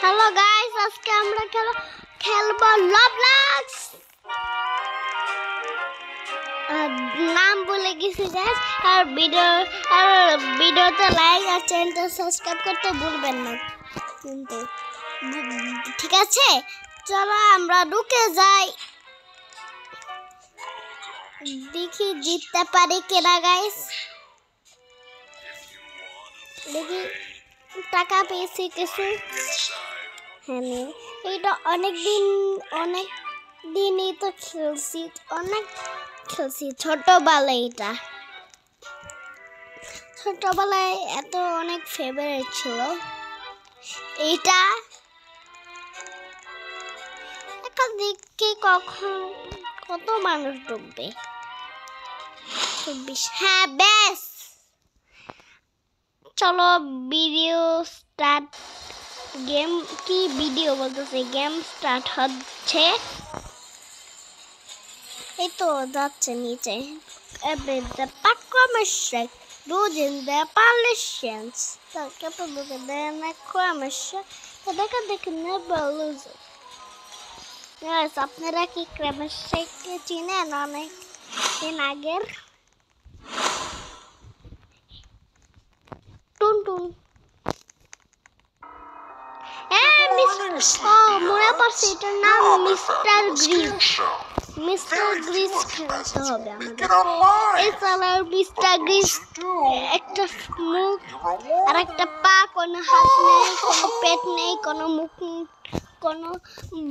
Hello guys, আজকে আমরা খেলবো লবলক্স। নাম বলে গেছি গাইস। আর ভিডিওতে লাইক আর চ্যানেলটা সাবস্ক্রাইব করতে ভুলবেন না কিন্তু, ঠিক আছে? চলো আমরা ঢুকে যাই, দেখি জিততে পারি কিনা গাইস। দেখি টাকা পেয়েছি কিছু। হ্যাঁ, এটা অনেক দিনই তো খেলছি, ছোটবেলায়। এটা ছোটবেলায় এত অনেক ফেভারিট ছিল এইটা। এখন দেখি কত মানুষ ঢুকবে। 24। হ্যাঁ, বেশ, চলো ভিডিও স্টার্ট। গেম কি ভিডিও বলতেছে, গেম স্টার্ট হচ্ছে। এই তো যাচ্ছে নিচে। The Pakramashek in the Palestinians. The capital of the Pakramashek. They can never lose it. Yes, আপনারা কি ক্রামাশেক চিনেন? অনেক দিন আগের টুনটুন। মনে পড়ছে, এটার নাম মিস্টার গ্রিস। মিস্টার গ্রিস খেলতে হবে আমাদের। এই চালার মিস্টার গ্রিস একটা মুখ আর একটা পা, কোনো হাত নেই, কোনো পেট নেই, কোনো মুখ, কোনো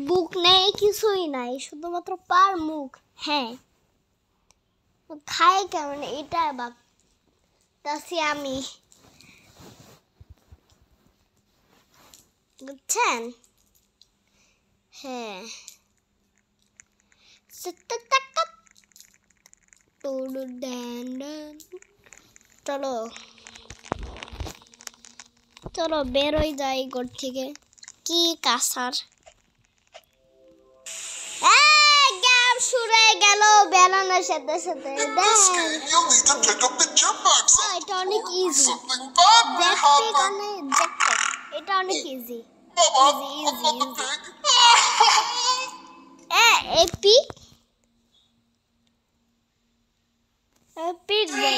বুক নেই, কিছুই নাই, শুধুমাত্র পার মুখ। হ্যাঁ, খাই কেমন এটা ভাবতাছি আমি, বুঝছেন? হ্যাঁ, চলো বেরোই যাই ঘর থেকে। কি কাসার গেম শুরু হয়ে গেল বেলানোর সাথে সাথে। এটা অনেক ইজি, এটা অনেক ইজি। এপিক বলে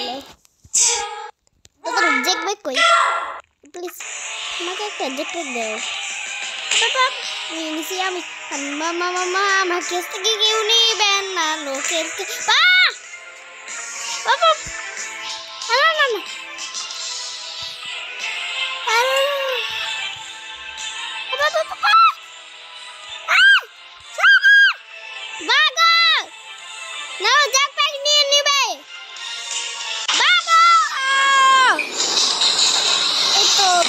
তোদের দেখবে কই? প্লিজ আমাকে একটা দেখতে দাও। নিয়েছি আমি। মামা আমার কাছ থেকে কেউ নিবেন না, লোকের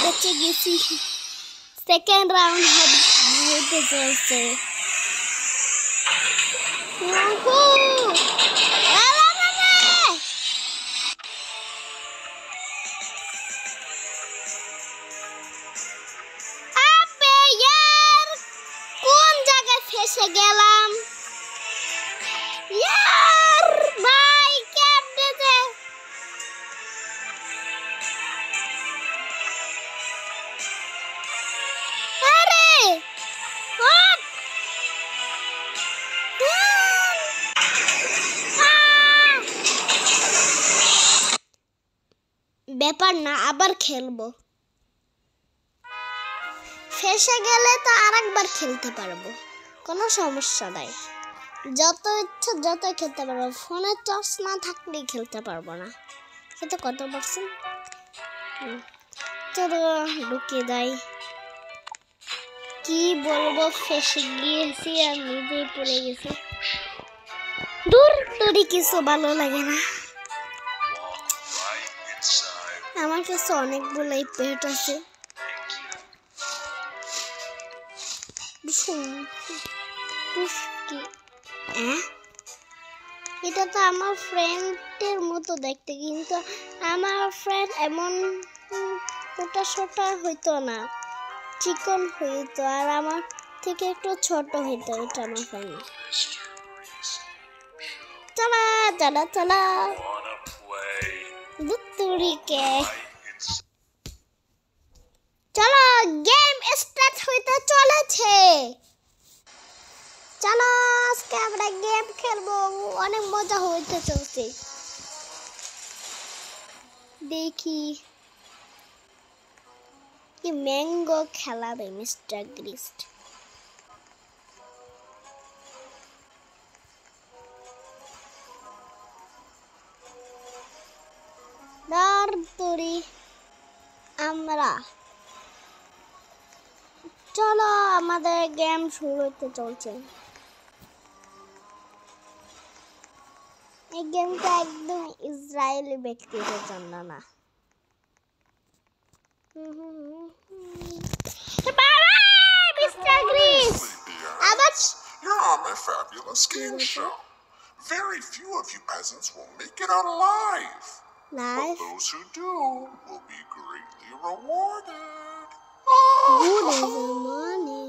বেঁচে গেছি। সেকেন্ড রাউন্ড হতে চলছে। কোন জায়গায় ফেসে গেলাম? ভাই ক্যাপ্টেন ব্যাপার না, আবার খেলবো। ফেসে গেলে তো আরেকবার খেলতে পারবো, কোনো সমস্যা নাই। যত ইচ্ছা যত খেলতে পারবো। ফোনে টর্চ না থাকলেই খেলতে পারবো না। খেতে কত পারছেন? চলো ঢুকে যাই। কি বলবো, ফেসে গিয়েছি আর নিজেই পড়ে গেছি। দূর দূরে কিছু ভালো লাগে না। আমার কাছে অনেকগুলোই পেট আছে। এটা তো আমার ফ্রেন্ডের মতো দেখতে, কিন্তু আমার ফ্রেন্ড এমন মোটা সোটা হইতো না, চিকন হইতো, আর আমার থেকে একটু ছোট হইতো। এটা আমার ফ্রেন্ড। চলা চলা চলা দুতুরিকে। চলো গেম স্টার্ট হইতে অনেক মজা হইতে চলছে। দেখি কি ম্যাঙ্গো খেলাবে মিস্টার গ্রিস্ট। দাঁড়ি আমরা চলো আমাদের গেম শুরু হতে চলছে। এই গেমটা একদম ইসরায়েলি ব্যক্তিদের জন্য না। মিস্টার গ্রিস আবার You're on my fabulous game show. Very few of you peasants will make it out alive. But those who do will be greatly rewarded. Good as the money.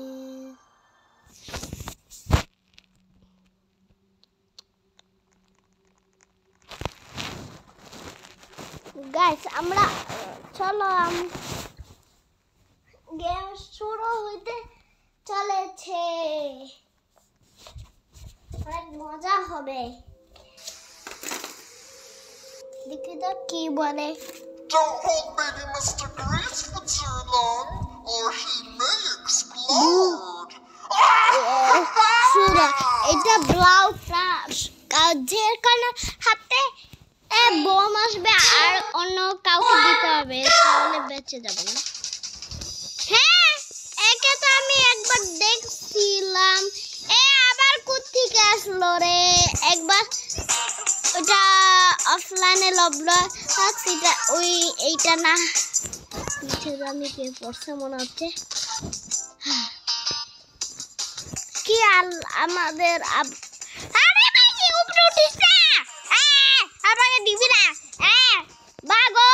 Guys, আমরা চলো game শুরু হইতে চলেছে। অনেক মজা হবে। দেখি তো কি বলে। Don't hold baby Mr. Grease for too long, or he may explode. শুনো, এটা ব্লাউ ক্রাশ কাজের কারণে হাতে বোম আসবে আর অন্য কাউকে দিতে হবে, তাহলে বেঁচে যাবে না। হ্যাঁ, একে তো আমি একবার দেখছিলাম। আবার কোত্থেকে আসলো রে? একবার ওটা অফলাইনে লবল সেটা এইটা না পিঠে আমি কে পড়ছে মনে হচ্ছে। কি আমাদের আরে ভাই উপরে উঠিস না, আমাকে দিবি না। বাগো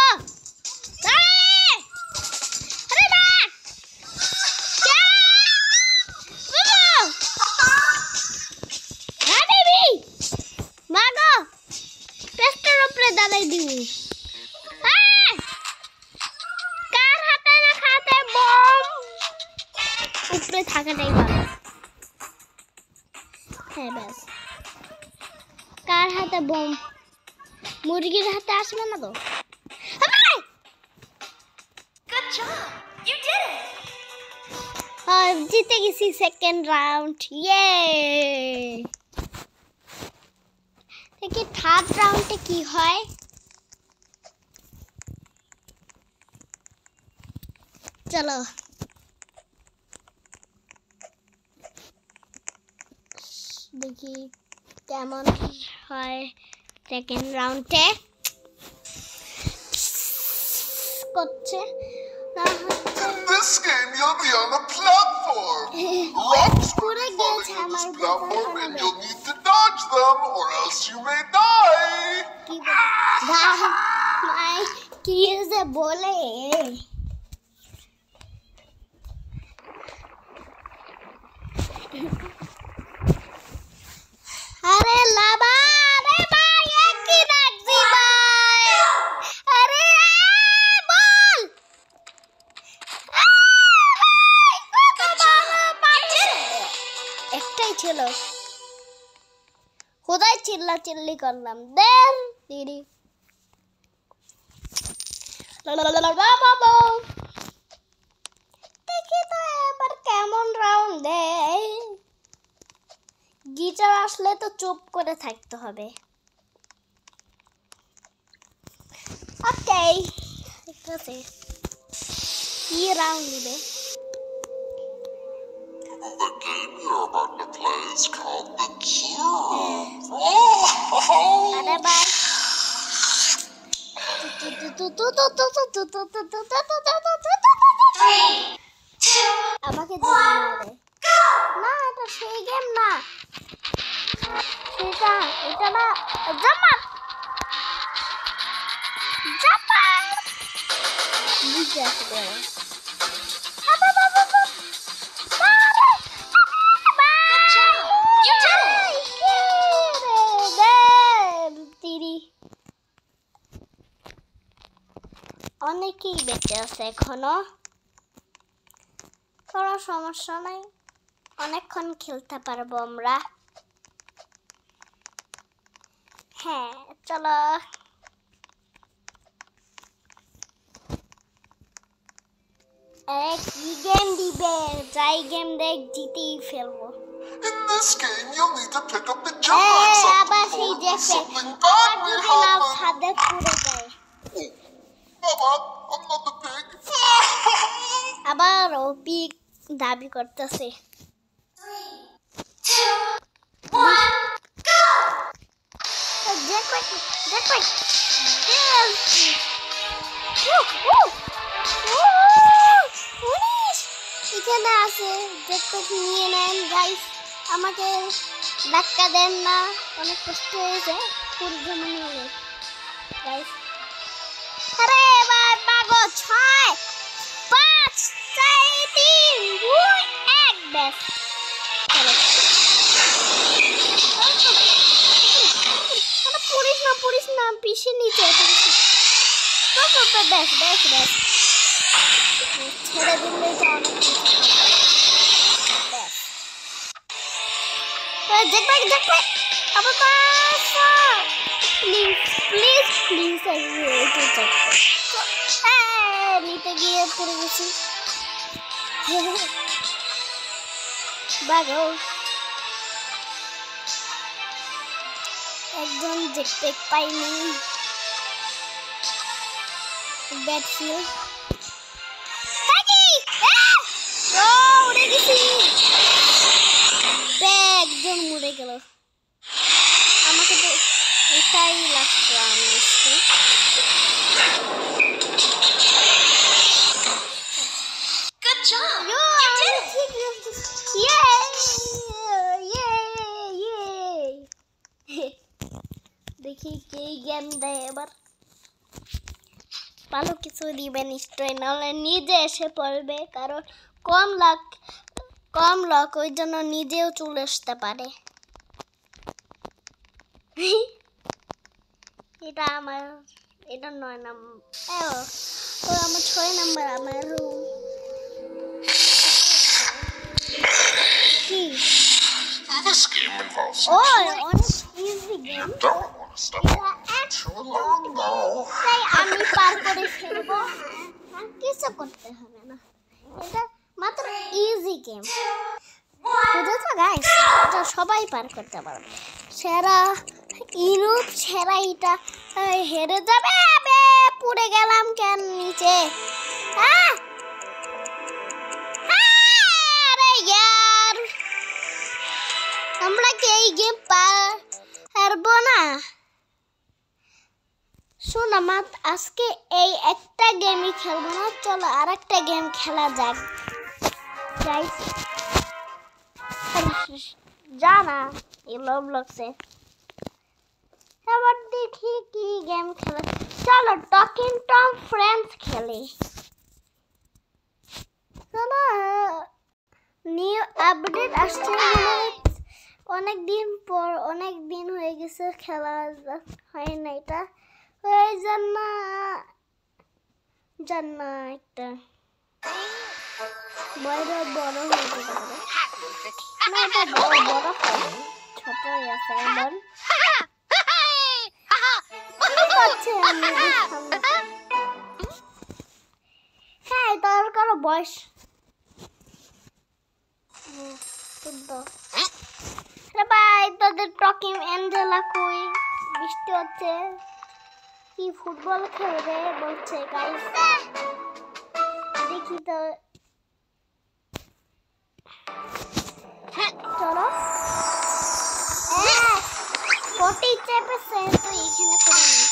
আরে বা পেস্টের উপরে দাঁড়াই দিবি। কার হাতে না খাতে বম উপরে থাকাটাই ভালো। হ্যাঁ ব্যাস, কার হাতে বম? মুরগির হাতে আসবে না তো। জিতে গেছি সেকেন্ড রাউন্ড। ইয়ে, দেখি থার্ড রাউন্ডে কি হয়। চলো দেখি কেমন হয় সেকেন্ড রাউন্ডে। করছে না This game you'll be on a platform. Rocks will be falling on this platform and you'll need to dodge them or else you may die. কি যে বলে। আরে লাবা রে ভাই কি রাখছি ভাই। আরে বল একটাই ছিল, কোথায় চিল্লা চিল্লি করলাম। দেন দিদি দেখি তো এবার কেমন রাউন্ড দেয়। গিটার আসলে তো চুপ করে থাকতে হবে। ওকে, ঠিক আছে। কি রাউন্ড দিবে? The game you're about to play is called The Cube. আরে ভাই আমাকে না, এটা সেই গেম না, এটা না। জামাত বুঝতে আসবে। অনেকেই বেঁচে আছে এখনো, কোনো সমস্যা নাই, অনেকক্ষণ খেলতে পারবো আমরা। হ্যাঁ চলো কি গেম দিবে যাই গেম দেখ জিতেই ফেলবো In this game, you'll need to pick up the jump on something before something bad may happen. ছাদে পড়ে যায় Oh, Mama, I'm not the pig. আবার ও পিক দাবি করতেছে 3, 2, 1 go Jackpot এখানে আছে জ্যাকপট নিয়ে নেন গাইস আমাকে ধাক্কা দেন না অনেক কষ্ট হয়েছে পুরো জমা নিয়ে গাইস আরে এবার পাগো 6 5 4 3 2 1 ব্যাস পুলিশ না পিছে নিচে ব্যাস ছেড়ে দিলে তো অনেক জ্যাকপট আবার প্লিজ নিতে গিয়ে পড়ে গেছি বাগো একজন জ্যাকপট পাইনি ব্যাড ফিল উড়ে গেছি একজন মরে গেল আমাকে তো এটাই last round Good job! You did it! Yay! দেখি কে গেম দেয় এবার ভালো কিছু দিবে নিশ্চয় নাহলে নিজে এসে পড়বে কারণ কম লক ওই জন্য নিজেও চলে আসতে পারে এটা 9 নাম্বার আমার 6 নাম্বার আমার রুম কি This game involves অনেক easy game don't want to step on too long now. তাই আমি পার করে ফেলবো কিছু করতে হবে না এটা মাত্র ইজি গেম বুঝেছো গাইস এটা সবাই পার করতে পারবে সেরা ইউরোপ সেরা এটা হেরে যাবে আবে পড়ে গেলাম কেন নিচে আরে यार আমরা কি এই গেম পারবো না শোনা মাত আজকে এই একটা গেমই খেলবো না চলো আরেকটা গেম খেলা যাক গাইস জানা এই রবলক্সে এবার দেখি কি গেম খেলা চলো টকিং টম ফ্রেন্ডস খেলি চলো নিউ আপডেট আসছে অনেক দিন হয়ে গেছে খেলা হয় না এটা ওই জন্য একটা বড় হয়ে যেতে পারে না এটা বড় হয় ছোট আছে এমন হ্যাঁ তোর কারো বয়স ভাই তোদের টকিং অ্যাঞ্জেলা কই বৃষ্টি হচ্ছে কি ফুটবল খেলবে বলছে গাইস দেখি তো চলো কোটি চেপেছে তো এখানে করে নি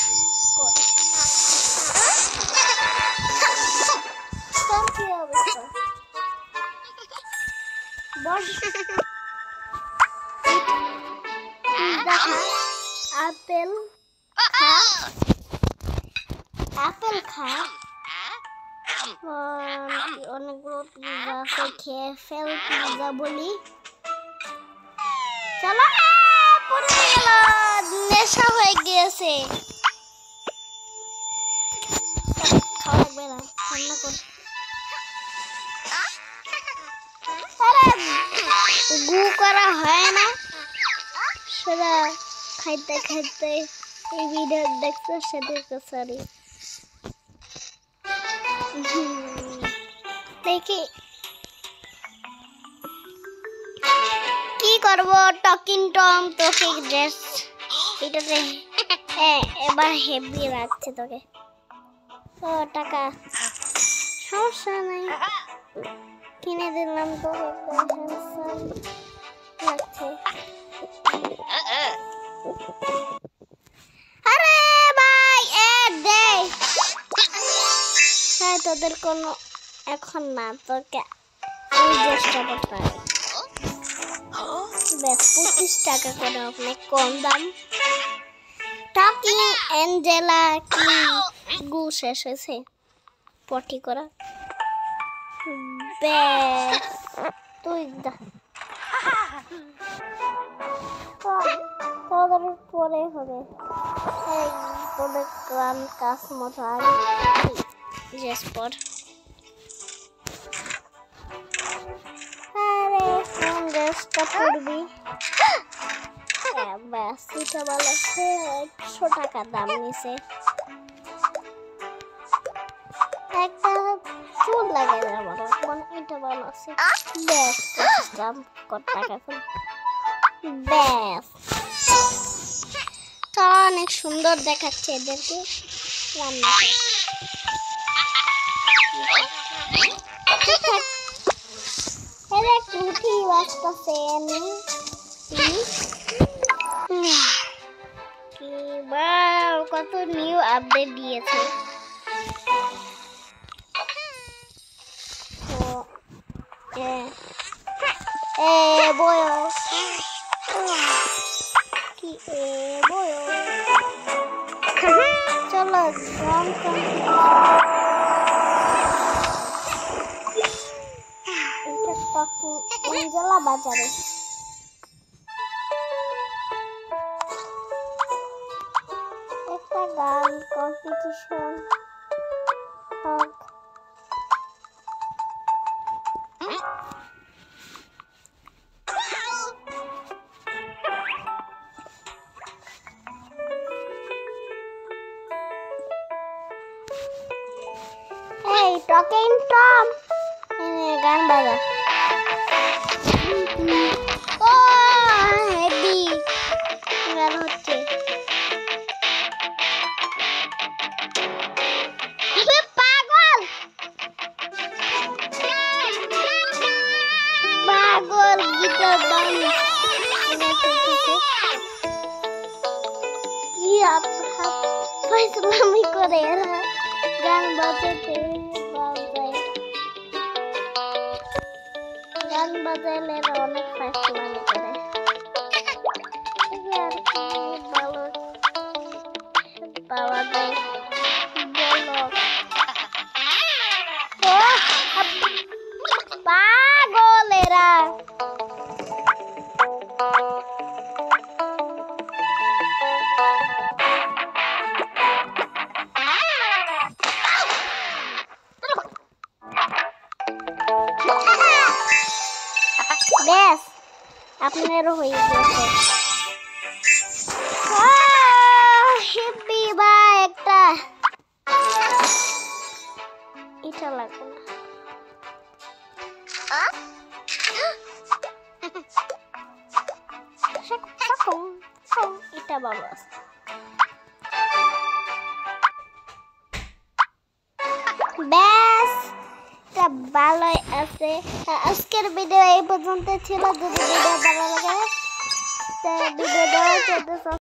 তোর কি অবস্থা বস আপেল খা অনেকগুলো পিজা আছে খেয়ে ফেল পিজা বলি চলো পড়ে গেল নেশা হয়ে গিয়েছে খাওয়া লাগবে না ঠান্ডা কর গু করা হয় না সেটা খাইতে এই ভিডিও দেখছো সেদিকে সরি। দেখি কি করব টকিং টম তোকে ড্রেস এটাতে এবার হেভি লাগছে তোকে। ও টাকা সমস্যা নাই কিনে দিলাম তোকে হ্যান্ডসাম লাগছে। আরে ভাই দে হ্যাঁ তোদের কোনো এখন না তোকে আমি চেষ্টা করতে হবে। বেশ 25 টাকা করে অনেক কম দাম। টকিং অ্যাঞ্জেলা কি গু শেষ হয়েছে পটি করা বেশ তুই তোদের পরে হবে তোদের কান কাজ মতো আগে ড্রেস পর। আরে কোন ড্রেসটা পরবি? ব্যাস এটা ভালো আছে 100 টাকা দাম নিছে। একটা চুল লাগে না বড় কোন এটা ভালো আছে ব্যাস 25 দাম কত টাকা করে ব্যাস। তো অনেক সুন্দর দেখাচ্ছে এদেরকে রান্না এরে কুঠি বাজতেছে কি বাও কত নিউ আপডেট দিয়েছে। বয়ো কি বয়ো চলো গান অঞ্জলা বাজারে একটা গান কম্পিটিশন হোক। এই টকিং টম গান বাজা ও হেভি গান হচ্ছে। পাগল পাগল গিটার বাজে কি ফাইজলামি করে এরা গান বাজাতে গান বাজাইলে অনেক ফাইজলামি করে ভালো পাওয়া যায় বলো পাগলেরা। বেশ আপনারও হয়ে গেছে হেভি ভাই একটা এটা লাগবে না এটা ভালো আছে। ব্যাস এটা ভালোই আছে। আজকের ভিডিও এই পর্যন্ত ছিল। যদি ভিডিও ভালো লাগে ভিডিও